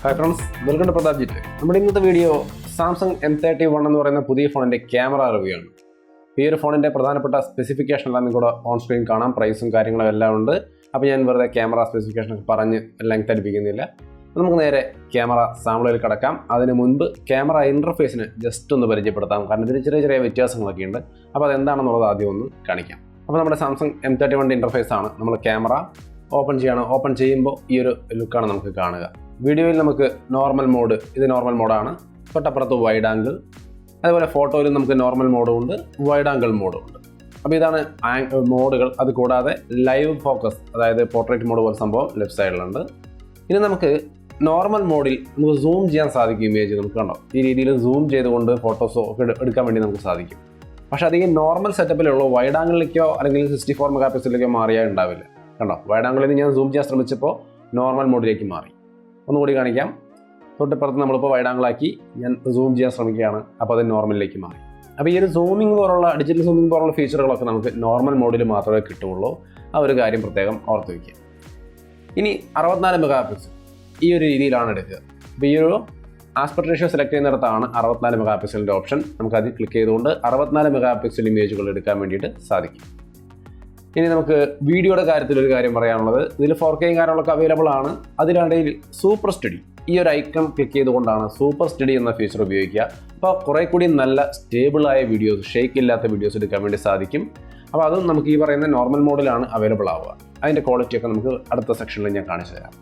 Hi friends, welcome to Pratap Jit. നമ്മുടെ ഇന്നത്തെ video Samsung M31 എന്ന് പറയുന്ന പുതിയ ഫോണിൻ്റെ ക്യാമറ റിവ്യൂ ആണ്. ഈ ഒരു ഫോണിൻ്റെ പ്രധാനപ്പെട്ട സ്പെസിഫിക്കേഷൻ എല്ലാം കൂടെ ഓൺ സ്ക്രീൻ കാണാം. പ്രൈസും കാര്യങ്ങളും എല്ലാം ഉണ്ട്. അപ്പോൾ ഞാൻ വെറുതെ ക്യാമറ സ്പെസിഫിക്കേഷൻ പറഞ്ഞ് ലെങ്ത് അടിപ്പിക്കുന്നില്ല. നമുക്ക് നേരെ ക്യാമറ സാമ്പിളിൽ കിടക്കാം. അതിന് മുൻപ് ക്യാമറ ഇൻ്റർഫേസിന് ജസ്റ്റ് ഒന്ന് പരിചയപ്പെടുത്താം. കാരണം ഇതിന് ചെറിയ ചെറിയ വ്യത്യാസങ്ങളൊക്കെ ഉണ്ട്. അപ്പോൾ അതെന്താണെന്നുള്ളത് ആദ്യം ഒന്ന് കാണിക്കാം. അപ്പോൾ നമ്മുടെ സാംസങ് M31 ഇൻ്റർഫേസ് ആണ്. നമ്മൾ ക്യാമറ ഓപ്പൺ ചെയ്യണം. ഓപ്പൺ ചെയ്യുമ്പോൾ ഈ ഒരു ലുക്കാണ് നമുക്ക് കാണുക. വീഡിയോയിൽ നമുക്ക് നോർമൽ മോഡ്, ഇത് നോർമൽ മോഡാണ്. തൊട്ടപ്പുറത്ത് വൈഡ് ആംഗിൾ, അതുപോലെ ഫോട്ടോയിൽ നമുക്ക് നോർമൽ മോഡും ഉണ്ട്, വൈഡ് ആംഗിൾ മോഡും ഉണ്ട്. അപ്പോൾ ഇതാണ് മോഡുകൾ. അത് കൂടാതെ ലൈവ് ഫോക്കസ്, അതായത് പോർട്രേറ്റ് മോഡ് പോലെ സംഭവം ലെഫ്റ്റ് സൈഡിലുണ്ട്. ഇനി നമുക്ക് നോർമൽ മോഡിൽ നമുക്ക് സൂം ചെയ്യാൻ സാധിക്കും. ഇമേജ് നമുക്ക് കണ്ടോ, ഈ രീതിയിൽ സൂം ചെയ്തുകൊണ്ട് ഫോട്ടോസോ ഒക്കെ എടുക്കാൻ വേണ്ടി നമുക്ക് സാധിക്കും. പക്ഷേ അധികം നോർമൽ സെറ്റപ്പിലുള്ളൂ. വൈഡ് ആംഗിളിലേക്കോ അല്ലെങ്കിൽ 64 മെഗാ പിക്സലിലേക്കോ മാറിയാൽ ഉണ്ടാവില്ല. കണ്ടോ, വൈഡ് ആംഗിളിൽ ഞാൻ സൂം ചെയ്യാൻ ശ്രമിച്ചപ്പോൾ നോർമൽ മോഡിലേക്ക് മാറി. ഒന്നുകൂടി കാണിക്കാം. തൊട്ടിപ്പുറത്ത് നമ്മളിപ്പോൾ വൈഡ് ആംഗിളാക്കി ഞാൻ സൂം ചെയ്യാൻ ശ്രമിക്കുകയാണ്. അപ്പോൾ അത് നോർമലിലേക്ക് മാറി. അപ്പോൾ ഈ ഒരു സൂമിംഗ് പോലുള്ള ഡിജിറ്റൽ സൂമിംഗ് പോലുള്ള ഫീച്ചറുകളൊക്കെ നമുക്ക് നോർമൽ മോഡിൽ മാത്രമേ കിട്ടുകയുള്ളൂ. ആ ഒരു കാര്യം പ്രത്യേകം ഓർത്ത് വയ്ക്കുക. ഇനി 64 മെഗാ പിക്സൽ ഈ ഒരു രീതിയിലാണ് എടുക്കുക. അപ്പോൾ ഈ ഒരു ആസ്പെക്ട് റേഷ്യോ സെലക്ട് ചെയ്യുന്നിടത്താണ് 64 മെഗാ പിക്സലിൻ്റെ ഓപ്ഷൻ. നമുക്ക് അത് ക്ലിക്ക് ചെയ്തുകൊണ്ട് 64 മെഗാ പിക്സൽ ഇമേജുകൾ എടുക്കാൻ വേണ്ടിയിട്ട് സാധിക്കും. ഇനി നമുക്ക് വീഡിയോയുടെ കാര്യത്തിൽ ഒരു കാര്യം പറയാനുള്ളത്, ഇതിൽ 4K കാര്യങ്ങളൊക്കെ അവൈലബിൾ ആണ്. അതിനിടയിൽ സൂപ്പർ സ്റ്റഡി, ഈ ഒരു ഐക്കൺ ക്ലിക്ക് ചെയ്തുകൊണ്ടാണ് സൂപ്പർ സ്റ്റഡി എന്ന ഫീച്ചർ ഉപയോഗിക്കുക. അപ്പോൾ കുറേ കൂടി നല്ല സ്റ്റേബിളായ വീഡിയോസ്, ഷേക്ക് ഇല്ലാത്ത വീഡിയോസ് എടുക്കാൻ വേണ്ടി സാധിക്കും. അപ്പോൾ അതും നമുക്ക് ഈ പറയുന്ന നോർമൽ മോഡിലാണ് അവൈലബിൾ ആവുക. അതിൻ്റെ ക്വാളിറ്റിയൊക്കെ നമുക്ക് അടുത്ത സെക്ഷനിൽ ഞാൻ കാണിച്ചു തരാം.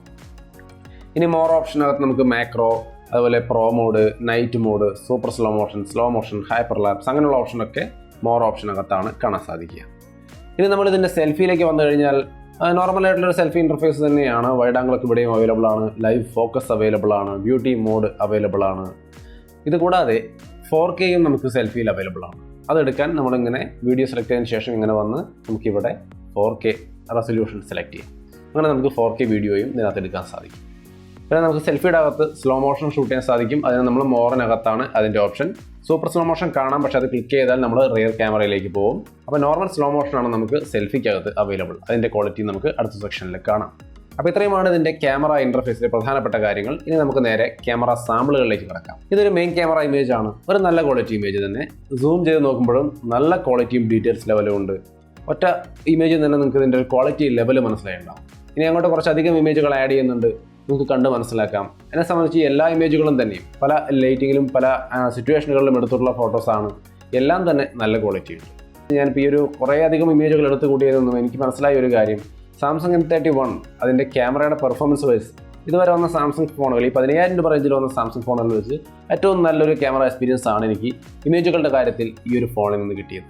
ഇനി മോർ ഓപ്ഷനകത്ത് നമുക്ക് മാക്രോ, അതുപോലെ pro mode, night mode, super slow motion, hyper lapse അങ്ങനെയുള്ള ഓപ്ഷനൊക്കെ മോർ ഓപ്ഷനകത്താണ് കാണാൻ സാധിക്കുക. ഇനി നമ്മളിതിൻ്റെ സെൽഫിയിലേക്ക് വന്നു കഴിഞ്ഞാൽ നോർമലായിട്ടുള്ളൊരു സെൽഫി ഇൻ്റർഫേസ് തന്നെയാണ്. വൈഡ് ആംഗിളൊക്കെ ഇവിടെയും അവൈലബിൾ ആണ്. ലൈവ് ഫോക്കസ് അവൈലബിൾ ആണ്. ബ്യൂട്ടി മോഡ് അവൈലബിൾ ആണ്. ഇത് കൂടാതെ 4Kയും നമുക്ക് സെൽഫിയിൽ അവൈലബിൾ ആണ്. അതെടുക്കാൻ നമ്മളിങ്ങനെ വീഡിയോ സെലക്ട് ചെയ്തതിന് ശേഷം ഇങ്ങനെ വന്ന് നമുക്കിവിടെ 4K റെസൊല്യൂഷൻ സെലക്ട് ചെയ്യാം. അങ്ങനെ നമുക്ക് 4K വീഡിയോയും ഇതിനകത്ത് എടുക്കാൻ സാധിക്കും. പിന്നെ നമുക്ക് സെൽഫിയുടെ അകത്ത് സ്ലോ മോഷൻ ഷൂട്ട് ചെയ്യാൻ സാധിക്കും. അതിന് നമ്മൾ മോറിനകത്താണ് അതിൻ്റെ ഓപ്ഷൻ. സൂപ്പർ സ്ലോ മോഷൻ കാണാം, പക്ഷേ അത് ക്ലിക്ക് ചെയ്താൽ നമ്മൾ റിയർ ക്യാമറയിലേക്ക് പോകും. അപ്പോൾ നോർമൽ സ്ലോ മോഷനാണ് നമുക്ക് സെൽഫിക്കകത്ത് അവൈലബിൾ. അതിൻ്റെ ക്വാളിറ്റി നമുക്ക് അടുത്ത സെക്ഷനിൽ കാണാം. അപ്പോൾ ഇത്രയുമാണ് ഇതിൻ്റെ ക്യാമറ ഇൻ്റർഫേസിലെ പ്രധാനപ്പെട്ട കാര്യങ്ങൾ. ഇനി നമുക്ക് നേരെ ക്യാമറ സാമ്പിളുകളിലേക്ക് കിടക്കാം. ഇതൊരു മെയിൻ ക്യാമറ ഇമേജ് ആണ്. ഒരു നല്ല ക്വാളിറ്റി ഇമേജ് തന്നെ. സൂം ചെയ്ത് നോക്കുമ്പോഴും നല്ല ക്വാളിറ്റിയും ഡീറ്റെയിൽസ് ലെവലും ഉണ്ട്. ഒറ്റ ഇമേജിൽ തന്നെ നിങ്ങൾക്ക് ഇതിൻ്റെ ഒരു ക്വാളിറ്റി ലെവൽ മനസ്സിലായിട്ടുണ്ടാവും. ഇനി അങ്ങോട്ട് കുറച്ചധികം ഇമേജുകൾ ആഡ് ചെയ്യുന്നുണ്ട്, നമുക്ക് കണ്ട് മനസ്സിലാക്കാം. എന്നെ സംബന്ധിച്ച് എല്ലാ ഇമേജുകളും തന്നെയും പല ലൈറ്റിങ്ങിലും പല സിറ്റുവേഷനുകളിലും എടുത്തിട്ടുള്ള ഫോട്ടോസാണ്. എല്ലാം തന്നെ നല്ല ക്വാളിറ്റി ഉണ്ട്. ഞാനിപ്പോൾ ഈ ഒരു കുറേ അധികം ഇമേജുകൾ എടുത്തു കൂട്ടിയതൊന്നും എനിക്ക് മനസ്സിലായ ഒരു കാര്യം, സാംസങ് M31 അതിൻ്റെ ക്യാമറയുടെ പെർഫോമൻസ് വൈസ് ഇതുവരെ വന്ന സാംസങ് ഫോണുകൾ, ഈ 10,000 രൂപ റേഞ്ചിൽ വന്ന സാംസങ് ഫോണുകൾ വെച്ച് ഏറ്റവും നല്ലൊരു ക്യാമറ എക്സ്പീരിയൻസ് ആണ് എനിക്ക് ഇമേജുകളുടെ കാര്യത്തിൽ ഈ ഒരു ഫോണിൽ നിന്ന് കിട്ടിയത്.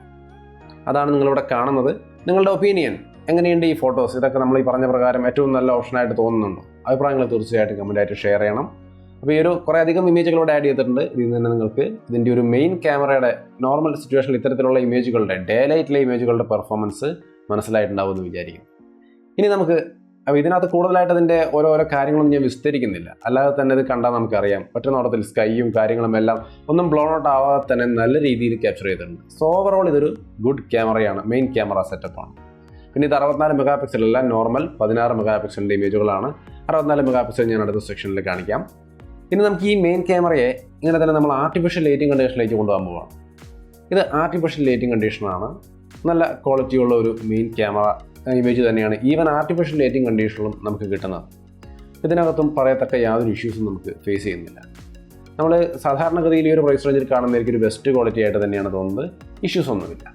അതാണ് നിങ്ങളിവിടെ കാണുന്നത്. നിങ്ങളുടെ ഒപ്പീനിയൻ എങ്ങനെയുണ്ട് ഈ ഫോട്ടോസ്? ഇതൊക്കെ നമ്മൾ ഈ പറഞ്ഞ പ്രകാരം ഏറ്റവും നല്ല ഓപ്ഷനായിട്ട് തോന്നുന്നുണ്ടോ? അഭിപ്രായങ്ങൾ തീർച്ചയായിട്ടും കമൻറ്റായിട്ട് ഷെയർ ചെയ്യണം. അപ്പോൾ ഈ ഒരു കുറേ അധികം ഇമേജുകളോട് ആഡ് ചെയ്തിട്ടുണ്ട്. ഇതിൽ നിന്ന് തന്നെ നിങ്ങൾക്ക് ഇതിൻ്റെ ഒരു മെയിൻ ക്യാമറയുടെ നോർമൽ സിറ്റുവേഷനിൽ ഇത്തരത്തിലുള്ള ഇമേജുകളുടെ ഡേ ലൈറ്റിലെ ഇമേജുകളുടെ പെർഫോമൻസ് മനസ്സിലായിട്ടുണ്ടാവും എന്ന് വിചാരിക്കും. ഇനി നമുക്ക് ഇതിനകത്ത് കൂടുതലായിട്ട് അതിൻ്റെ ഓരോരോ കാര്യങ്ങളൊന്നും ഞാൻ വിസ്തരിക്കുന്നില്ല. അല്ലാതെ തന്നെ ഇത് കണ്ടാൽ നമുക്കറിയാം, ഒറ്റ നോട്ടത്തിൽ സ്കൈയും കാര്യങ്ങളും എല്ലാം ഒന്നും ബ്ലോൺ ഔട്ട് ആവാതെ തന്നെ നല്ല രീതിയിൽ ക്യാപ്ചർ ചെയ്തിട്ടുണ്ട്. സോ ഓവറോൾ ഇതൊരു ഗുഡ് ക്യാമറയാണ്, മെയിൻ ക്യാമറ സെറ്റപ്പാണ്. പിന്നെ ഇത് 64 മെഗാ പിക്സൽ അല്ല, നോർമൽ 16 മെഗാ പിക്സലിൻ്റെ ഇമേജുകളാണ്. 64 മെഗാ പിക്സൽ ഞാൻ അടുത്ത സെക്ഷനിൽ കാണിക്കാം. ഇനി നമുക്ക് ഈ മെയിൻ ക്യാമറയെ ഇങ്ങനെ തന്നെ നമ്മൾ ആർട്ടിഫിഷ്യൽ ലൈറ്റിംഗ് കണ്ടീഷനിലേക്ക് കൊണ്ടുപോകാൻ പോവാം. ഇത് ആർട്ടിഫിഷ്യൽ ലൈറ്റിംഗ് കണ്ടീഷനാണ്. നല്ല ക്വാളിറ്റിയുള്ള ഒരു മെയിൻ ക്യാമറ ഇമേജ് തന്നെയാണ്. ഈവൻ ആർട്ടിഫിഷ്യൽ ലൈറ്റിംഗ് കണ്ടീഷനിലും നമുക്ക് കിട്ടുന്നത്. ഇതിനകത്തും പറയത്തക്ക യാതൊരു ഇഷ്യൂസും നമുക്ക് ഫേസ് ചെയ്യുന്നില്ല. നമ്മൾ സാധാരണഗതിയിൽ ഈ ഒരു പ്രൈസ് റേഞ്ചിൽ കാണുന്ന എനിക്കൊരു ബെസ്റ്റ് ക്വാളിറ്റി ആയിട്ട് തന്നെയാണ് തോന്നുന്നത്. ഇഷ്യൂസ് ഒന്നുമില്ല.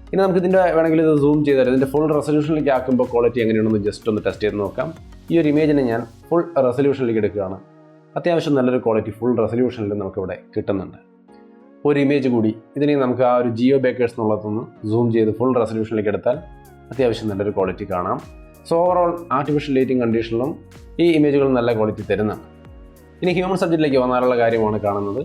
ഇനി നമുക്ക് ഇതിൻ്റെ വേണമെങ്കിൽ ഇത് സൂം ചെയ്താൽ ഇതിൻ്റെ ഫുൾ റെസൊല്യൂഷനിലേക്ക് ആക്കുമ്പോൾ ക്വാളിറ്റി എങ്ങനെയാണെന്ന് ജസ്റ്റ് ഒന്ന് ടെസ്റ്റ് ചെയ്ത് നോക്കാം. ഈ ഒരു ഇമേജിനെ ഞാൻ ഫുൾ റെസൊല്യൂഷനിലേക്ക് എടുക്കുകയാണ്. അത്യാവശ്യം നല്ലൊരു ക്വാളിറ്റി ഫുൾ റെസൊല്യൂഷനിൽ നമുക്കിവിടെ കിട്ടുന്നുണ്ട്. ഒരു ഇമേജ് കൂടി ഇതിനെ നമുക്ക് ആ ഒരു ജിയോ ബേക്കേഴ്സ് എന്നുള്ളതൊന്ന് സൂം ചെയ്ത് ഫുൾ റെസൊല്യൂഷനിലേക്ക് എടുത്താൽ അത്യാവശ്യം നല്ലൊരു ക്വാളിറ്റി കാണാം. സോ ഓവറോൾ ആർട്ടിഫിഷ്യൽ ലൈറ്റിംഗ് കണ്ടീഷനിലും ഈ ഇമേജുകൾ നല്ല ക്വാളിറ്റി തരുന്നുണ്ട്. ഇനി ഹ്യൂമൻ സബ്ജക്റ്റിലേക്ക് വന്നാലുള്ള കാര്യമാണ് കാണുന്നത്.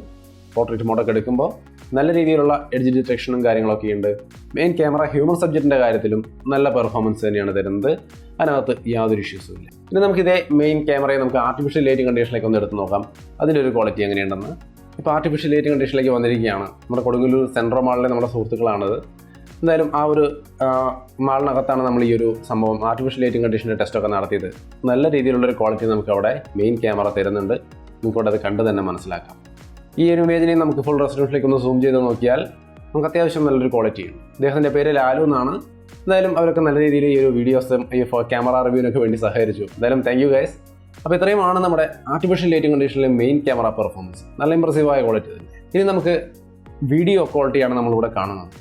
പോർട്രേറ്റ് മോഡൊക്കെ എടുക്കുമ്പോൾ നല്ല രീതിയിലുള്ള എഡ്ജ് ഡിറ്റക്ഷനും കാര്യങ്ങളൊക്കെ ഉണ്ട്. മെയിൻ ക്യാമറ ഹ്യൂമൻ സബ്ജക്റ്റിൻ്റെ കാര്യത്തിലും നല്ല പെർഫോമൻസ് തന്നെയാണ് തരുന്നത്. അതിനകത്ത് യാതൊരു ഇഷ്യൂസും ഇല്ല. ഇനി നമുക്കിതേ മെയിൻ ക്യാമറയെ നമുക്ക് ആർട്ടിഫിഷ്യൽ ലൈറ്റിംഗ് കണ്ടീഷനിലേക്ക് ഒന്ന് എടുത്ത് നോക്കാം, അതിൻ്റെ ഒരു ക്വാളിറ്റി എങ്ങനെയുണ്ടെന്ന്. ഇപ്പോൾ ആർട്ടിഫിഷ്യൽ ലൈറ്റിംഗ് കണ്ടീഷനിലേക്ക് വന്നിരിക്കുകയാണ്. നമ്മുടെ കൊടുങ്ങല്ലൂർ സെൻട്രൽ മാളിലെ നമ്മുടെ സുഹൃത്തുക്കളാണത്. എന്തായാലും ആ ഒരു മാളിനകത്താണ് നമ്മൾ ഈ ഒരു സംഭവം ആർട്ടിഫിഷ്യൽ ലൈറ്റിംഗ് കണ്ടീഷൻ്റെ ടെസ്റ്റൊക്കെ നടത്തിയത്. നല്ല രീതിയിലുള്ളൊരു ക്വാളിറ്റി നമുക്ക് അവിടെ മെയിൻ ക്യാമറ തരുന്നുണ്ട്. നിങ്ങൾക്കത് കണ്ട് തന്നെ മനസ്സിലാക്കാം. ഈ ഒരു ഇമേജിനെ നമുക്ക് ഫുൾ റെസൊല്യൂഷനിലേക്ക് ഒന്ന് സൂം ചെയ്ത് നോക്കിയാൽ നമുക്ക് അത്യാവശ്യം നല്ലൊരു ക്വാളിറ്റി ഉണ്ട്. അദ്ദേഹത്തിൻ്റെ പേര് ലാലു എന്നാണ്. എന്തായാലും അവരൊക്കെ നല്ല രീതിയിൽ ഈ ഒരു വീഡിയോസും ഈ ക്യാമറ റിവ്യൂവിനൊക്കെ വേണ്ടി സഹകരിച്ചു. എന്തായാലും താങ്ക് യു ഗൈസ്. അപ്പോൾ ഇത്രയുമാണ് നമ്മുടെ ആർട്ടിഫിഷ്യൽ ലൈറ്റിംഗ് കണ്ടീഷനിലെ മെയിൻ ക്യാമറ പെർഫോമൻസ്. നല്ല ഇമ്പ്രസീവായ ക്വാളിറ്റി തന്നെ. ഇനി നമുക്ക് വീഡിയോ ക്വാളിറ്റിയാണ് നമ്മളിവിടെ കാണുന്നത്.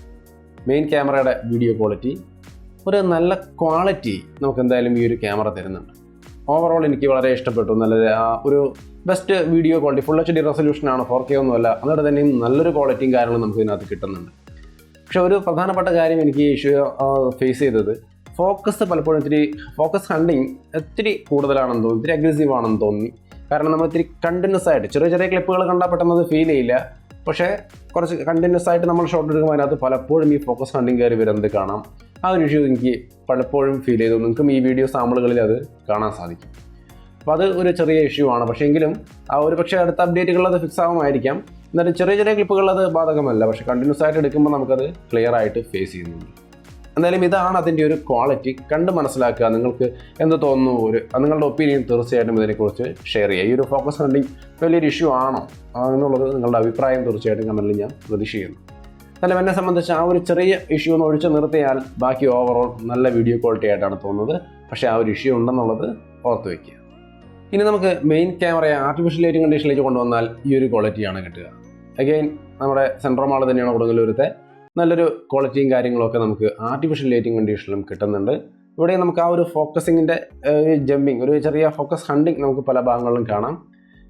മെയിൻ ക്യാമറയുടെ വീഡിയോ ക്വാളിറ്റി ഒരു നല്ല ക്വാളിറ്റി നമുക്ക് എന്തായാലും ഈ ഒരു ക്യാമറ തരുന്നുണ്ട്. ഓവറോൾ എനിക്ക് വളരെ ഇഷ്ടപ്പെട്ടു. നല്ല ഒരു best video quality, full HD റെസൊല്യൂഷനാണ്, 4K ഒന്നുമല്ല. അതുകൊണ്ട് തന്നെയും നല്ലൊരു ക്വാളിറ്റിയും കാര്യങ്ങളും നമുക്ക് ഇതിനകത്ത് കിട്ടുന്നുണ്ട്. പക്ഷെ ഒരു പ്രധാനപ്പെട്ട കാര്യം എനിക്ക് ഈ ഇഷ്യൂ ഫേസ് ചെയ്തത് ഫോക്കസ് പലപ്പോഴും ഫോക്കസ് ഹണ്ടിങ് ഇത്തിരി കൂടുതലാണെന്ന് തോന്നി, ഇത്തിരി അഗ്രസീവ് ആണെന്ന് തോന്നി. കാരണം നമ്മൾ ഇത്തിരി കണ്ടിന്യൂസ് ആയിട്ട് ചെറിയ ചെറിയ ക്ലിപ്പുകൾ കണ്ടാൽ പെട്ടെന്ന് ഫീൽ ചെയ്യില്ല. പക്ഷേ കുറച്ച് കണ്ടിന്യൂസ് ആയിട്ട് നമ്മൾ ഷോട്ട് എടുക്കുമ്പോൾ അതിനകത്ത് പലപ്പോഴും ഈ ഫോക്കസ് ഹണ്ടിങ് കയറി വരുന്നത് കാണാം. ആ ഒരു ഇഷ്യൂ എനിക്ക് പലപ്പോഴും ഫീൽ ചെയ്തു. നിങ്ങൾക്കും ഈ വീഡിയോ സാമ്പിളുകളിൽ അത് കാണാൻ സാധിക്കും. അപ്പോൾ അത് ഒരു ചെറിയ ഇഷ്യൂ ആണ്. പക്ഷേ എങ്കിലും പക്ഷേ അടുത്ത അപ്ഡേറ്റുകളിൽ അത് ഫിക്സ് ആകുമായിരിക്കാം. എന്നാലും ചെറിയ ചെറിയ ക്ലിപ്പുകളിൽ അത് ബാധകമല്ല. പക്ഷേ കണ്ടിന്യൂസ് ആയിട്ട് എടുക്കുമ്പോൾ നമുക്കത് ക്ലിയർ ആയിട്ട് ഫേസ് ചെയ്യുന്നുണ്ട്. എന്തായാലും ഇതാണ് അതിൻ്റെ ഒരു ക്വാളിറ്റി. കണ്ട് മനസ്സിലാക്കുക. നിങ്ങൾക്ക് എന്ത് തോന്നുന്നു, നിങ്ങളുടെ ഒപ്പീനിയൻ തീർച്ചയായിട്ടും ഇതിനെക്കുറിച്ച് ഷെയർ ചെയ്യുക. ഈ ഒരു ഫോക്കസ് ഹണ്ടിങ് വലിയൊരു ഇഷ്യൂ ആണോ എന്നുള്ളത് നിങ്ങളുടെ അഭിപ്രായം തീർച്ചയായിട്ടും കമൻറ്റിൽ ഞാൻ പ്രതീക്ഷിക്കുന്നു. എന്നാലും എന്നെ സംബന്ധിച്ച് ആ ഒരു ചെറിയ ഇഷ്യൂ ഒന്ന് ഒഴിച്ചു നിർത്തിയാൽ ബാക്കി ഓവറോൾ നല്ല വീഡിയോ ക്വാളിറ്റി ആയിട്ടാണ് തോന്നുന്നത്. പക്ഷേ ആ ഒരു ഇഷ്യൂ ഉണ്ടെന്നുള്ളത് ഓർത്ത് വയ്ക്കുക. ഇനി നമുക്ക് മെയിൻ ക്യാമറയെ ആർട്ടിഫിഷ്യൽ ലൈറ്റിംഗ് കണ്ടീഷനിലേക്ക് കൊണ്ടുവന്നാൽ ഈ ഒരു ക്വാളിറ്റിയാണ് കിട്ടുക. അഗെയിൻ നമ്മുടെ സെൻട്രോമാൾ തന്നെയാണ് കൊടുങ്ങല്ലൂരത്തെ. നല്ലൊരു ക്വാളിറ്റിയും കാര്യങ്ങളൊക്കെ നമുക്ക് ആർട്ടിഫിഷ്യൽ ലൈറ്റിംഗ് കണ്ടീഷനിലും കിട്ടുന്നുണ്ട്. ഇവിടെ നമുക്ക് ആ ഒരു ഫോക്കസിങ്ങിൻ്റെ ജമ്പിങ്, ഒരു ചെറിയ ഫോക്കസ് ഹണ്ടിങ് നമുക്ക് പല ഭാഗങ്ങളിലും കാണാം.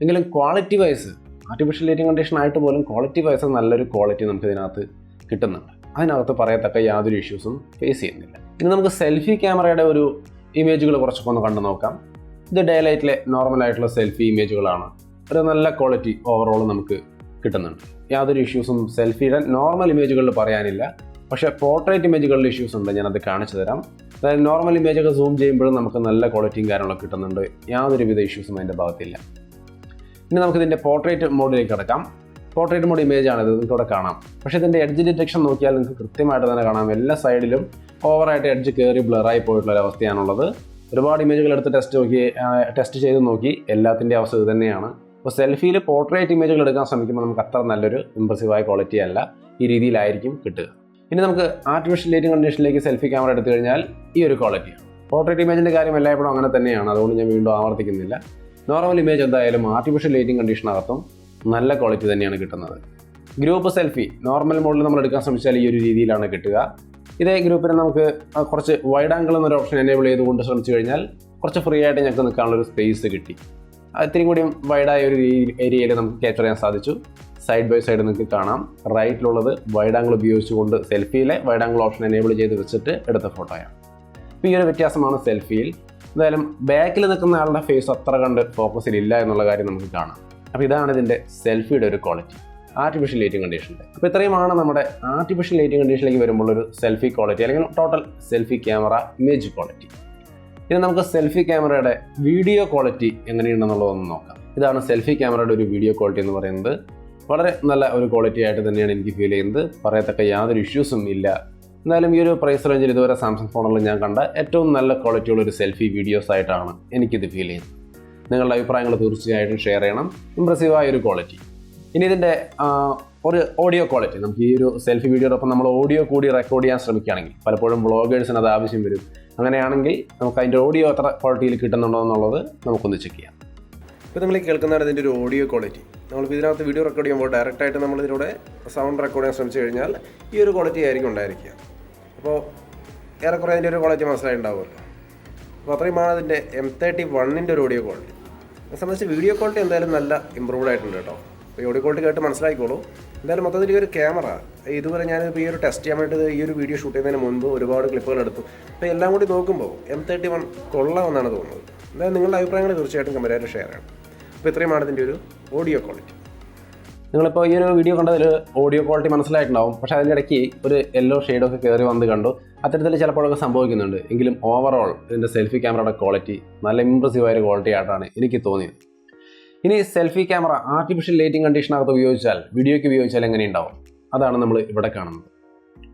എങ്കിലും quality wise artificial lighting condition ആയിട്ട് പോലും ക്വാളിറ്റി വൈസ് നല്ലൊരു ക്വാളിറ്റി നമുക്ക് ഇതിനകത്ത് കിട്ടുന്നുണ്ട്. അതിനകത്ത് പറയത്തക്ക യാതൊരു ഇഷ്യൂസും ഫേസ് ചെയ്യുന്നില്ല. ഇനി നമുക്ക് സെൽഫി ക്യാമറയുടെ ഒരു ഇമേജുകൾ കുറച്ചൊക്കെ ഒന്ന് കണ്ടു നോക്കാം. ഇത് ഡേ ലൈറ്റിലെ നോർമലായിട്ടുള്ള സെൽഫി ഇമേജുകളാണ്. ഒരു നല്ല ക്വാളിറ്റി ഓവറോൾ നമുക്ക് കിട്ടുന്നുണ്ട്. യാതൊരു ഇഷ്യൂസും സെൽഫിയുടെ നോർമൽ ഇമേജുകളിൽ പറയാനില്ല. പക്ഷേ പോർട്രേറ്റ് ഇമേജുകളിൽ ഇഷ്യൂസ് ഉണ്ട്. ഞാനത് കാണിച്ചു തരാം. അതായത് നോർമൽ ഇമേജൊക്കെ സൂം ചെയ്യുമ്പോഴും നമുക്ക് നല്ല ക്വാളിറ്റിയും കാര്യങ്ങളൊക്കെ കിട്ടുന്നുണ്ട്. യാതൊരുവിധ ഇഷ്യൂസും അതിൻ്റെ ഭാഗത്തില്ല. ഇനി നമുക്കിതിൻ്റെ പോർട്രേറ്റ് മോഡിലേക്ക് കിടക്കാം. പോർട്രേറ്റ് മോഡ് ഇമേജാണിത്, നിങ്ങൾക്ക് ഇവിടെ കാണാം. പക്ഷേ ഇതിൻ്റെ എഡ്ജ് ഡിറ്റക്ഷൻ നോക്കിയാൽ നിങ്ങൾക്ക് കൃത്യമായിട്ട് തന്നെ കാണാം. എല്ലാ സൈഡിലും ഓവറായിട്ട് എഡ്ജ് കയറി ബ്ലറായി പോയിട്ടുള്ളൊരവസ്ഥയാണുള്ളത്. ഒരുപാട് ഇമേജുകൾ എടുത്ത് ടെസ്റ്റ് ചെയ്ത് നോക്കി. എല്ലാത്തിൻ്റെ അവസ്ഥ ഇത് തന്നെയാണ്. അപ്പോൾ സെൽഫിയിൽ പോർട്രേറ്റ് ഇമേജുകൾ എടുക്കാൻ ശ്രമിക്കുമ്പോൾ നമുക്ക് അത്ര നല്ലൊരു ഇമ്പ്രസീവായ ക്വാളിറ്റി അല്ല. ഈ രീതിയിലായിരിക്കും കിട്ടുക. ഇനി നമുക്ക് ആർട്ടിഫിഷ്യൽ ലൈറ്റിംഗ് കണ്ടീഷനിലേക്ക് സെൽഫി ക്യാമറ എടുത്തു കഴിഞ്ഞാൽ ഈ ഒരു ക്വാളിറ്റിയാണ്. പോർട്രേറ്റ് ഇമേജിൻ്റെ കാര്യം എല്ലായ്പ്പോഴും അങ്ങനെ തന്നെയാണ്. അതുകൊണ്ട് ഞാൻ വീണ്ടും ആവർത്തിക്കുന്നില്ല. നോർമൽ ഇമേജ് എന്തായാലും ആർട്ടിഫിഷ്യൽ ലൈറ്റിംഗ് കണ്ടീഷനകത്തും നല്ല ക്വാളിറ്റി തന്നെയാണ് കിട്ടുന്നത്. ഗ്രൂപ്പ് സെൽഫി നോർമൽ മോഡിൽ നമ്മൾ എടുക്കാൻ ശ്രമിച്ചാൽ ഈ ഒരു രീതിയിലാണ് കിട്ടുക. ഇതേ ഗ്രൂപ്പിന് നമുക്ക് കുറച്ച് വൈഡ് ആംഗിൾ എന്നൊരു ഓപ്ഷൻ എനേബിൾ ചെയ്തുകൊണ്ട് ശ്രമിച്ചു കഴിഞ്ഞാൽ കുറച്ച് ഫ്രീ ആയിട്ട് ഞങ്ങൾക്ക് നിൽക്കാനുള്ളൊരു സ്പേസ് കിട്ടി. ഇത്തിരി കൂടി വൈഡായ ഒരു ഏരിയയിൽ നമുക്ക് ക്യാപ്ചർ ചെയ്യാൻ സാധിച്ചു. സൈഡ് ബൈ സൈഡ് നിങ്ങൾക്ക് കാണാം. റൈറ്റിലുള്ളത് വൈഡ് ആംഗിൾ ഉപയോഗിച്ചുകൊണ്ട് സെൽഫിയിലെ വൈഡ് ആംഗിൾ ഓപ്ഷൻ എനേബിൾ ചെയ്ത് വെച്ചിട്ട് എടുത്ത ഫോട്ടോയാണ്. അപ്പോൾ ഈ ഒരു വ്യത്യാസമാണ് സെൽഫിയിൽ. എന്തായാലും ബാക്കിൽ നിൽക്കുന്ന ആളുടെ ഫേസ് അത്ര കണ്ട് ഫോക്കസിലില്ല എന്നുള്ള കാര്യം നമുക്ക് കാണാം. അപ്പോൾ ഇതാണ് ഇതിൻ്റെ സെൽഫിയുടെ ഒരു ക്വാളിറ്റി ആർട്ടിഫിഷ്യൽ ലൈറ്റിംഗ് കണ്ടീഷൻ്റെ. അപ്പോൾ ഇത്രയുമാണ് നമ്മുടെ ആർട്ടിഫിഷ്യൽ ലൈറ്റിംഗ് കണ്ടീഷനിലേക്ക് വരുമ്പോൾ ഒരു സെൽഫി ക്വാളിറ്റി അല്ലെങ്കിൽ total selfie camera image quality. ഇനി നമുക്ക് സെൽഫി ക്യാമറയുടെ വീഡിയോ ക്വാളിറ്റി എങ്ങനെയുണ്ടെന്നുള്ളതൊന്ന് നോക്കാം. ഇതാണ് സെൽഫി ക്യാമറയുടെ ഒരു വീഡിയോ ക്വാളിറ്റി എന്ന് പറയുന്നത്. വളരെ നല്ല ഒരു ക്വാളിറ്റി ആയിട്ട് തന്നെയാണ് എനിക്ക് ഫീൽ ചെയ്യുന്നത്. പറയത്തക്ക യാതൊരു ഇഷ്യൂസും ഇല്ല. എന്നാലും ഈ ഒരു പ്രൈസ് റേഞ്ചിൽ ഇതുവരെ സാംസങ് ഫോണുകളിൽ ഞാൻ കണ്ട ഏറ്റവും നല്ല ക്വാളിറ്റിയുള്ള ഒരു സെൽഫി വീഡിയോസ് ആയിട്ടാണ് എനിക്കിത് ഫീൽ ചെയ്യുന്നത്. നിങ്ങളുടെ അഭിപ്രായങ്ങൾ തീർച്ചയായിട്ടും ഷെയർ ചെയ്യണം. ഇംപ്രസീവായ ഒരു ക്വാളിറ്റി. ഇനി ഇതിൻ്റെ ഒരു ഓഡിയോ ക്വാളിറ്റി, നമുക്ക് ഈ ഒരു സെൽഫി വീഡിയോടൊപ്പം നമ്മൾ ഓഡിയോ കൂടി റെക്കോർഡ് ചെയ്യാൻ ശ്രമിക്കുകയാണെങ്കിൽ പലപ്പോഴും വ്ളോഗേഴ്സിന് അത് ആവശ്യം വരും. അങ്ങനെയാണെങ്കിൽ നമുക്ക് അതിൻ്റെ ഓഡിയോ എത്ര ക്വാളിറ്റിയിൽ കിട്ടുന്നുണ്ടോ എന്നുള്ളത് നമുക്കൊന്ന് ചെക്ക് ചെയ്യാം. ഇപ്പോൾ നിങ്ങൾ കേൾക്കുന്നതാണ് ഇതിൻ്റെ ഒരു ഓഡിയോ ക്വാളിറ്റി. നമ്മളിപ്പോൾ ഇതിനകത്ത് വീഡിയോ റെക്കോർഡ് ചെയ്യുമ്പോൾ ഡയറക്റ്റായിട്ട് നമ്മളിതിലൂടെ സൗണ്ട് റെക്കോർഡ് ചെയ്യാൻ ശ്രമിച്ചു കഴിഞ്ഞാൽ ഈ ഒരു ക്വാളിറ്റി ആയിരിക്കും ഉണ്ടായിരിക്കുക. അപ്പോൾ ഏറെക്കുറെ അതിൻ്റെ ഒരു ക്വാളിറ്റി മനസ്സിലായിട്ടുണ്ടാവുമല്ലോ. അപ്പോൾ അത്രയുമാണ് ഇതിൻ്റെ M31 ഒരു ഓഡിയോ ക്വാളിറ്റി. അത് സംബന്ധിച്ച് വീഡിയോ ക്വാളിറ്റി എന്തായാലും നല്ല ഇമ്പ്രൂവ്ഡ് ആയിട്ടുണ്ട് കേട്ടോ. അപ്പോൾ ഈ ഓഡിയോ ക്വാളിറ്റി കേട്ട് മനസ്സിലാക്കിക്കോളൂ. എന്തായാലും മൊത്തത്തിൽ ഈ ഒരു ക്യാമറ ഇതുവരെ ഞാനിപ്പോൾ ഈ ഒരു ടെസ്റ്റ് ചെയ്യാൻ വേണ്ടി ഈ ഒരു വീഡിയോ ഷൂട്ട് ചെയ്യുന്നതിന് മുൻപ് ഒരുപാട് ക്ലിപ്പുകൾ എടുത്തു. അപ്പോൾ എല്ലാം കൂടി നോക്കുമ്പോൾ M31 കൊള്ളാമെന്നാണ് തോന്നുന്നത്. എന്തായാലും നിങ്ങളുടെ അഭിപ്രായങ്ങൾ തീർച്ചയായിട്ടും കമൻറ്റായിട്ട് ഷെയർ ചെയ്യണം. അപ്പോൾ ഇത്രയുമാണ് ഇതിൻ്റെ ഒരു ഓഡിയോ ക്വാളിറ്റി. നിങ്ങളിപ്പോൾ ഈ ഒരു വീഡിയോ കണ്ടതിൽ ഓഡിയോ ക്വാളിറ്റി മനസ്സിലായിട്ടുണ്ടാവും. പക്ഷേ അതിൻ്റെ ഇടയ്ക്ക് ഒരു യെല്ലോ ഷെയ്ഡൊക്കെ കയറി വന്ന് കണ്ടു. അത്തരത്തിൽ ചിലപ്പോഴൊക്കെ സംഭവിക്കുന്നുണ്ട്. എങ്കിലും ഓവറോൾ ഇതിൻ്റെ സെൽഫി ക്യാമറയുടെ ക്വാളിറ്റി നല്ല ഇമ്പ്രസീവായൊരു ക്വാളിറ്റി ആയിട്ടാണ് എനിക്ക് തോന്നിയത്. ഇനി സെൽഫി ക്യാമറ ആർട്ടിഫിഷ്യൽ ലൈറ്റിംഗ് കണ്ടീഷനകത്ത് ഉപയോഗിച്ചാൽ, വീഡിയോയ്ക്ക് ഉപയോഗിച്ചാൽ എങ്ങനെയുണ്ടാവും, അതാണ് നമ്മൾ ഇവിടെ കാണുന്നത്.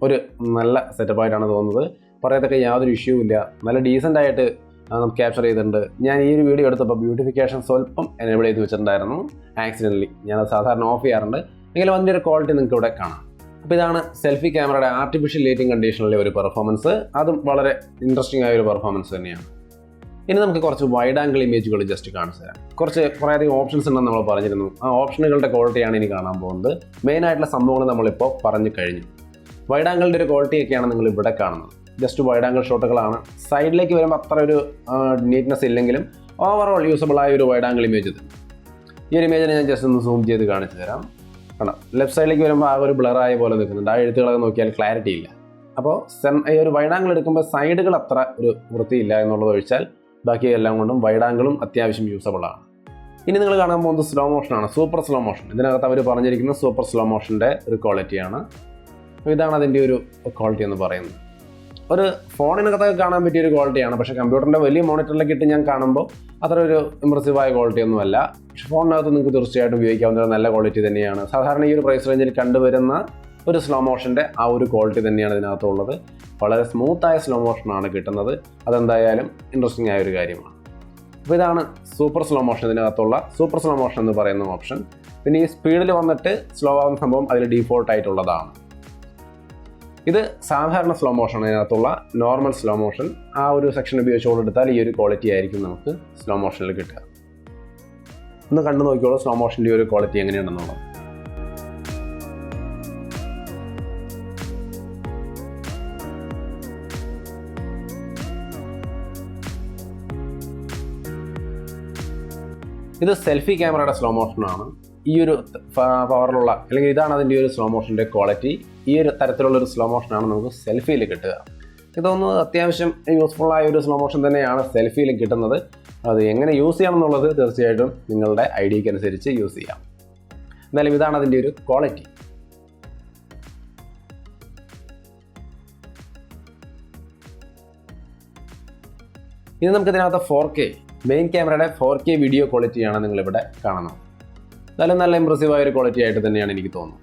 ഒരു നല്ല സെറ്റപ്പായിട്ടാണ് തോന്നുന്നത്. പറയത്തക്ക യാതൊരു ഇഷ്യൂ ഇല്ല. നല്ല ഡീസൻ്റ് ആയിട്ട് നമുക്ക് ക്യാപ്ചർ ചെയ്തിട്ടുണ്ട്. ഞാൻ ഈ ഒരു വീഡിയോ എടുത്തപ്പോൾ ബ്യൂട്ടിഫിക്കേഷൻ സ്വല്പം എനേബിൾ ചെയ്ത് വെച്ചിട്ടുണ്ടായിരുന്നു ആക്സിഡൻ്റലി. ഞാനത് സാധാരണ ഓഫ് ചെയ്യാറുണ്ട്, എങ്കിലും അതിൻ്റെ ഒരു ക്വാളിറ്റി നിങ്ങൾക്ക് ഇവിടെ കാണാം. അപ്പോൾ ഇതാണ് സെൽഫി ക്യാമറയുടെ ആർട്ടിഫിഷ്യൽ ലൈറ്റിംഗ് കണ്ടീഷനിലെ ഒരു പെർഫോമൻസ്. അതും വളരെ ഇൻട്രസ്റ്റിംഗ് ആയ ഒരു പെർഫോമൻസ് തന്നെയാണ്. ഇനി നമുക്ക് കുറച്ച് വൈഡ് ആംഗിൾ ഇമേജുകൾ ജസ്റ്റ് കാണിച്ചു തരാം. കുറേയധികം ഓപ്ഷൻസ് ഉണ്ടെന്ന് നമ്മൾ പറഞ്ഞിരുന്നു. ആ ഓപ്ഷനുകളുടെ ക്വാളിറ്റിയാണ് ഇനി കാണാൻ പോകുന്നത്. മെയിനായിട്ടുള്ള സംഭവങ്ങൾ നമ്മളിപ്പോൾ പറഞ്ഞു കഴിഞ്ഞു. വൈഡ് ആംഗിളിൻ്റെ ഒരു ക്വാളിറ്റിയൊക്കെയാണ് നിങ്ങൾ ഇവിടെ കാണുന്നത്. ജസ്റ്റ് വൈഡ് ആംഗിൾ ഷോട്ടുകളാണ്. സൈഡിലേക്ക് വരുമ്പോൾ അത്ര ഒരു നീറ്റ്നെസ് ഇല്ലെങ്കിലും ഓവറോൾ യൂസബിൾ ആയ ഒരു വൈഡ് ആംഗിൾ ഇമേജ് ഇത്. ഈ ഒരു ഇമേജിനെ ഞാൻ ജസ്റ്റ് ഒന്ന് സൂം ചെയ്ത് കാണിച്ചു തരാം. കണ്ടോ, ലെഫ്റ്റ് സൈഡിലേക്ക് വരുമ്പോൾ ആ ഒരു ബ്ലറായ പോലെ നിൽക്കുന്നുണ്ട്. ആ എഴുത്തുകളൊക്കെ നോക്കിയാൽ ക്ലാരിറ്റി ഇല്ല. അപ്പോൾ ഈ ഒരു വൈഡ് ആംഗിൾ എടുക്കുമ്പോൾ സൈഡുകൾ അത്ര ഒരു വൃത്തിയില്ല എന്നുള്ളത് ഒഴിച്ചാൽ ബാക്കി എല്ലാം കൊണ്ടും വൈഡ് ആംഗിളും അത്യാവശ്യം യൂസബിളാണ്. ഇനി നിങ്ങൾ കാണാൻ പോകുന്നത് സ്ലോ മോഷനാണ്, സൂപ്പർ സ്ലോ മോഷൻ. ഇതിനകത്ത് അവർ പറഞ്ഞിരിക്കുന്നത് സൂപ്പർ സ്ലോ മോഷൻ്റെ ഒരു ക്വാളിറ്റിയാണ്. ഇതാണ് അതിൻ്റെ ഒരു ക്വാളിറ്റി എന്ന് പറയുന്നത്. ഒരു ഫോണിനകത്തൊക്കെ കാണാൻ പറ്റിയൊരു ക്വാളിറ്റിയാണ്. പക്ഷേ കമ്പ്യൂട്ടറിൻ്റെ വലിയ മോണിറ്ററിലേക്ക് ഇട്ട് ഞാൻ കാണുമ്പോൾ അത്ര ഒരു ഇമ്പ്രസീവായ ക്വാളിറ്റി ഒന്നുമല്ല. പക്ഷേ ഫോണിനകത്ത് നിങ്ങൾക്ക് തീർച്ചയായിട്ടും ഉപയോഗിക്കാവുന്ന ഒരു നല്ല ക്വാളിറ്റി തന്നെയാണ്. സാധാരണ ഈ ഒരു പ്രൈസ് റേഞ്ചിൽ കണ്ടുവരുന്ന ഒരു സ്ലോ മോഷൻ്റെ ആ ഒരു ക്വാളിറ്റി തന്നെയാണ് ഇതിനകത്തുള്ളത്. വളരെ സ്മൂത്തായ സ്ലോ മോഷനാണ് കിട്ടുന്നത്. അതെന്തായാലും ഇൻട്രസ്റ്റിംഗ് ആയ ഒരു കാര്യമാണ്. അപ്പോൾ ഇതാണ് സൂപ്പർ സ്ലോ മോഷൻ. ഇതിനകത്തുള്ള സൂപ്പർ സ്ലോ മോഷൻ എന്ന് പറയുന്ന ഓപ്ഷൻ. പിന്നെ ഈ സ്പീഡിൽ വന്നിട്ട് സ്ലോ ആവുന്ന സംഭവം അതിൽ ഡീഫോൾട്ട് ആയിട്ടുള്ളതാണ്. ഇത് സാധാരണ സ്ലോ മോഷൻ. അതിനകത്തുള്ള നോർമൽ സ്ലോ മോഷൻ ആ ഒരു സെക്ഷൻ ഉപയോഗിച്ചുകൊണ്ടെടുത്താൽ ഈ ഒരു ക്വാളിറ്റി ആയിരിക്കും നമുക്ക് സ്ലോ മോഷനിൽ കിട്ടുക. ഒന്ന് കണ്ടു നോക്കിയോളൂ സ്ലോ മോഷൻ്റെ ഒരു ക്വാളിറ്റി എങ്ങനെയുണ്ടെന്നുള്ളത്. ഇത് സെൽഫി ക്യാമറയുടെ സ്ലോ മോഷനാണ്. ഈ ഒരു പവറിലുള്ള അല്ലെങ്കിൽ ഇതാണ് അതിൻ്റെ ഒരു സ്ലോ മോഷൻ്റെ ക്വാളിറ്റി. ഈ ഒരു തരത്തിലുള്ളൊരു സ്ലോ മോഷനാണ് നമുക്ക് സെൽഫിയിൽ കിട്ടുക. ഇതൊന്ന് അത്യാവശ്യം യൂസ്ഫുള്ളായ ഒരു സ്ലോ മോഷൻ തന്നെയാണ് സെൽഫിയിൽ കിട്ടുന്നത്. അത് എങ്ങനെ യൂസ് ചെയ്യണം എന്നുള്ളത് തീർച്ചയായിട്ടും നിങ്ങളുടെ ഐഡിയയ്ക്ക് അനുസരിച്ച് യൂസ് ചെയ്യാം. എന്തായാലും ഇതാണ് അതിൻ്റെ ഒരു ക്വാളിറ്റി. ഇനി നമുക്കിതിനകത്ത് 4K മെയിൻ ക്യാമറയുടെ 4K വീഡിയോ ക്വാളിറ്റിയാണ് നിങ്ങളിവിടെ കാണുന്നത്. എന്തായാലും നല്ല ഇമ്പ്രസീവായ ഒരു ക്വാളിറ്റി ആയിട്ട് തന്നെയാണ് എനിക്ക് തോന്നുന്നത്.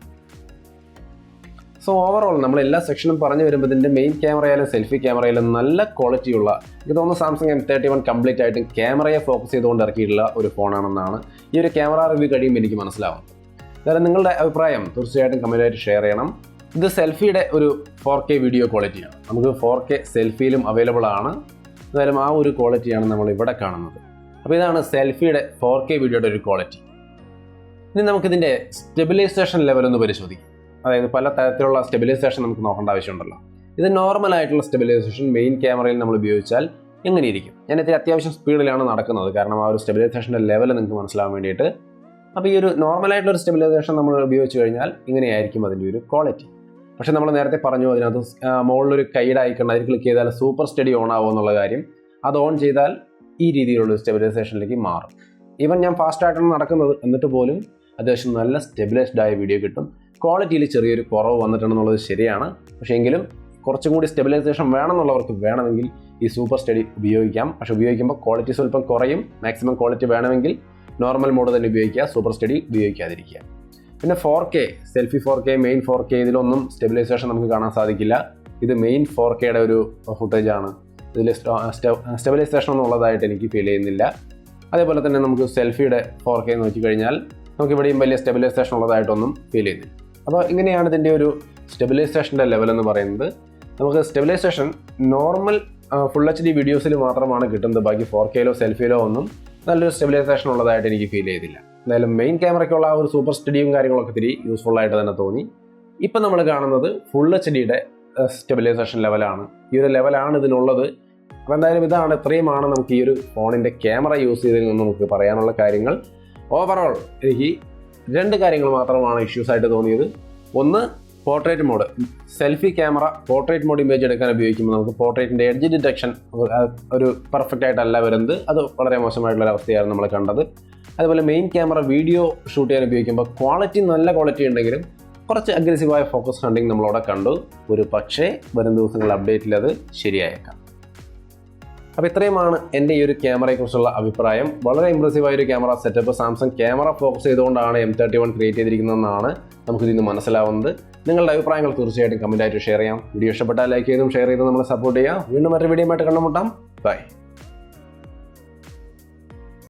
സോ ഓവറോൾ നമ്മൾ എല്ലാ സെക്ഷനും പറഞ്ഞു വരുമ്പോൾ ഇതിൻ്റെ മെയിൻ ക്യാമറയായാലും സെൽഫി ക്യാമറയായാലും നല്ല ക്വാളിറ്റിയുള്ള, എനിക്ക് തോന്നുന്നു സാംസങ് M31 കംപ്ലീറ്റ് ആയിട്ടും ക്യാമറയെ ഫോക്കസ് ചെയ്തുകൊണ്ട് ഇറക്കിയിട്ടുള്ള ഒരു ഫോണാണെന്നാണ് ഈ ഒരു ക്യാമറ റിവ്യൂ കഴിയുമ്പോൾ എനിക്ക് മനസ്സിലാവുന്നത്. അതായത് നിങ്ങളുടെ അഭിപ്രായം തീർച്ചയായിട്ടും കമൻറ്റായിട്ട് ഷെയർ ചെയ്യണം. ഇത് സെൽഫിയുടെ ഒരു 4K വീഡിയോ ക്വാളിറ്റിയാണ്. നമുക്ക് 4K സെൽഫിയിലും അവൈലബിൾ ആണ്. എന്തായാലും ആ ഒരു ക്വാളിറ്റിയാണ് നമ്മൾ ഇവിടെ കാണുന്നത്. അപ്പോൾ ഇതാണ് സെൽഫിയുടെ 4K വീഡിയോയുടെ ഒരു ക്വാളിറ്റി. ഇനി നമുക്കിതിൻ്റെ സ്റ്റെബിലൈസേഷൻ ലെവലൊന്ന് പരിശോധിക്കാം. അതായത് പല തരത്തിലുള്ള സ്റ്റെബിലൈസേഷൻ നമുക്ക് നോക്കേണ്ട ആവശ്യമുണ്ടല്ലോ. ഇത് നോർമലായിട്ടുള്ള സ്റ്റെബിലൈസേഷൻ മെയിൻ ക്യാമറയിൽ നമ്മൾ ഉപയോഗിച്ചാൽ എങ്ങനെയിരിക്കും? ഞാൻ ഇത്തിരി അത്യാവശ്യം സ്പീഡിലാണ് നടക്കുന്നത്, കാരണം ആ ഒരു സ്റ്റെബിലൈസേഷൻ്റെ ലെവൽ നിങ്ങൾക്ക് മനസ്സിലാവാൻ വേണ്ടിയിട്ട്. അപ്പോൾ ഈ ഒരു നോർമലായിട്ടുള്ളൊരു സ്റ്റെബിലൈസേഷൻ നമ്മൾ ഉപയോഗിച്ച് കഴിഞ്ഞാൽ ഇങ്ങനെയായിരിക്കും അതിൻ്റെ ഒരു ക്വാളിറ്റി. പക്ഷേ നമ്മൾ നേരത്തെ പറഞ്ഞു അതിനകത്ത് മുകളിലൊരു കൈഡ് ഐക്കൺ അതിൽ ക്ലിക്ക് ചെയ്താൽ സൂപ്പർ സ്റ്റഡി ഓൺ ആവുമോ എന്നുള്ള കാര്യം. അത് ഓൺ ചെയ്താൽ ഈ രീതിയിലുള്ള സ്റ്റെബിലൈസേഷനിലേക്ക് മാറും. ഈവൻ ഞാൻ ഫാസ്റ്റായിട്ടാണ് നടക്കുന്നത്, എന്നിട്ട് പോലും അത്യാവശ്യം നല്ല സ്റ്റെബിലൈസ്ഡ് ആയ വീഡിയോ കിട്ടും. ക്വാളിറ്റിയിൽ ചെറിയൊരു കുറവ് വന്നിട്ടുണ്ടെന്നുള്ളത് ശരിയാണ്. പക്ഷേ എങ്കിലും കുറച്ചും കൂടി സ്റ്റെബിലൈസേഷൻ വേണമെന്നുള്ളവർക്ക് വേണമെങ്കിൽ ഈ സൂപ്പർ സ്റ്റഡി ഉപയോഗിക്കാം. പക്ഷേ ഉപയോഗിക്കുമ്പോൾ ക്വാളിറ്റി സ്വല്പം കുറയും. മാക്സിമം ക്വാളിറ്റി വേണമെങ്കിൽ നോർമൽ മോഡ് തന്നെ ഉപയോഗിക്കുക, സൂപ്പർ സ്റ്റഡി ഉപയോഗിക്കാതിരിക്കുക. പിന്നെ 4K selfie 4K main 4K ഇതിലൊന്നും സ്റ്റെബിലൈസേഷൻ നമുക്ക് കാണാൻ സാധിക്കില്ല. ഇത് മെയിൻ 4Kയുടെ ഒരു ഫുട്ടേജാണ്. ഇതിൽ സ്റ്റെബിലൈസേഷൻ ഒന്നും ഉള്ളതായിട്ട് എനിക്ക് ഫീൽ ചെയ്യുന്നില്ല. അതേപോലെ തന്നെ നമുക്ക് സെൽഫിയുടെ 4K നോക്കിക്കഴിഞ്ഞാൽ നമുക്കിവിടെയും വലിയ സ്റ്റെബിലൈസേഷൻ ഉള്ളതായിട്ടൊന്നും ഫീൽ ചെയ്യുന്നില്ല. അപ്പോൾ ഇങ്ങനെയാണ് ഇതിൻ്റെ ഒരു സ്റ്റെബിലൈസേഷൻ്റെ ലെവൽ എന്ന് പറയുന്നത്. നമുക്ക് സ്റ്റെബിലൈസേഷൻ നോർമൽ ഫുൾ HD വീഡിയോസിൽ മാത്രമാണ് കിട്ടുന്നത്. ബാക്കി 4Kയിലോ സെൽഫിയിലോ ഒന്നും നല്ലൊരു സ്റ്റെബിലൈസേഷൻ ഉള്ളതായിട്ട് എനിക്ക് ഫീൽ ചെയ്തില്ല. എന്തായാലും മെയിൻ ക്യാമറയ്ക്കുള്ള ആ ഒരു സൂപ്പർ സ്റ്റഡിയും കാര്യങ്ങളൊക്കെ ഇത്തിരി യൂസ്ഫുൾ ആയിട്ട് തന്നെ തോന്നി. ഇപ്പം നമ്മൾ കാണുന്നത് ഫുൾ HDയുടെ സ്റ്റെബിലൈസേഷൻ ലെവലാണ്. ഈ ഒരു ലെവലാണ് ഇതിനുള്ളത്. അപ്പോൾ എന്തായാലും ഇത്രയുമാണ് നമുക്ക് ഈ ഒരു ഫോണിൻ്റെ ക്യാമറ യൂസ് ചെയ്തതിൽ നിന്ന് നമുക്ക് പറയാനുള്ള കാര്യങ്ങൾ. ഓവറോൾ എനിക്ക് 2 കാര്യങ്ങൾ മാത്രമാണ് ഇഷ്യൂസ് ആയിട്ട് തോന്നിയത്. ഒന്ന്, portrait mode. Selfie camera portrait mode image എടുക്കാൻ ഉപയോഗിക്കുമ്പോൾ നമുക്ക് പോർട്രേറ്റിൻ്റെ എഡ്ജ് ഡിറ്റക്ഷൻ ഒരു പെർഫെക്റ്റ് ആയിട്ടല്ല വരുന്നത്. അത് വളരെ മോശമായിട്ടുള്ള അവസ്ഥയായിരുന്നു നമ്മൾ കണ്ടത്. അതുപോലെ മെയിൻ ക്യാമറ വീഡിയോ ഷൂട്ട് ചെയ്യാൻ ഉപയോഗിക്കുമ്പോൾ നല്ല ക്വാളിറ്റി ഉണ്ടെങ്കിലും കുറച്ച് അഗ്രസീവായ ഫോക്കസ് ഹണ്ടിങ് നമ്മളവിടെ കണ്ടു. ഒരു പക്ഷേ വരും ദിവസങ്ങളിൽ അപ്ഡേറ്റിൽ അത് ശരിയായേക്കാം. അപ്പോൾ ഇത്രയുമാണ് എൻ്റെ ഈ ഒരു ക്യാമറയെക്കുറിച്ചുള്ള അഭിപ്രായം. വളരെ ഇമ്പ്രസീവായ ഒരു camera setup. Samsung camera focus ചെയ്തുകൊണ്ടാണ് M31 ക്രിയേറ്റ് ചെയ്തിരിക്കുന്നതെന്നാണ് നമുക്കിതിൽ നിന്ന് മനസ്സിലാവുന്നത്. നിങ്ങളുടെ അഭിപ്രായങ്ങൾ തീർച്ചയായിട്ടും കമൻറ്റായിട്ട് ഷെയർ ചെയ്യാം. വീഡിയോ ഇഷ്ടപ്പെട്ടാൽ ലൈക്ക് ചെയ്തും ഷെയർ ചെയ്തും നമ്മളെ സപ്പോർട്ട് ചെയ്യുക. വീണ്ടും മറ്റൊരു വീഡിയോ ആയിട്ട് കണ്ടുമുട്ടാം. ബൈ.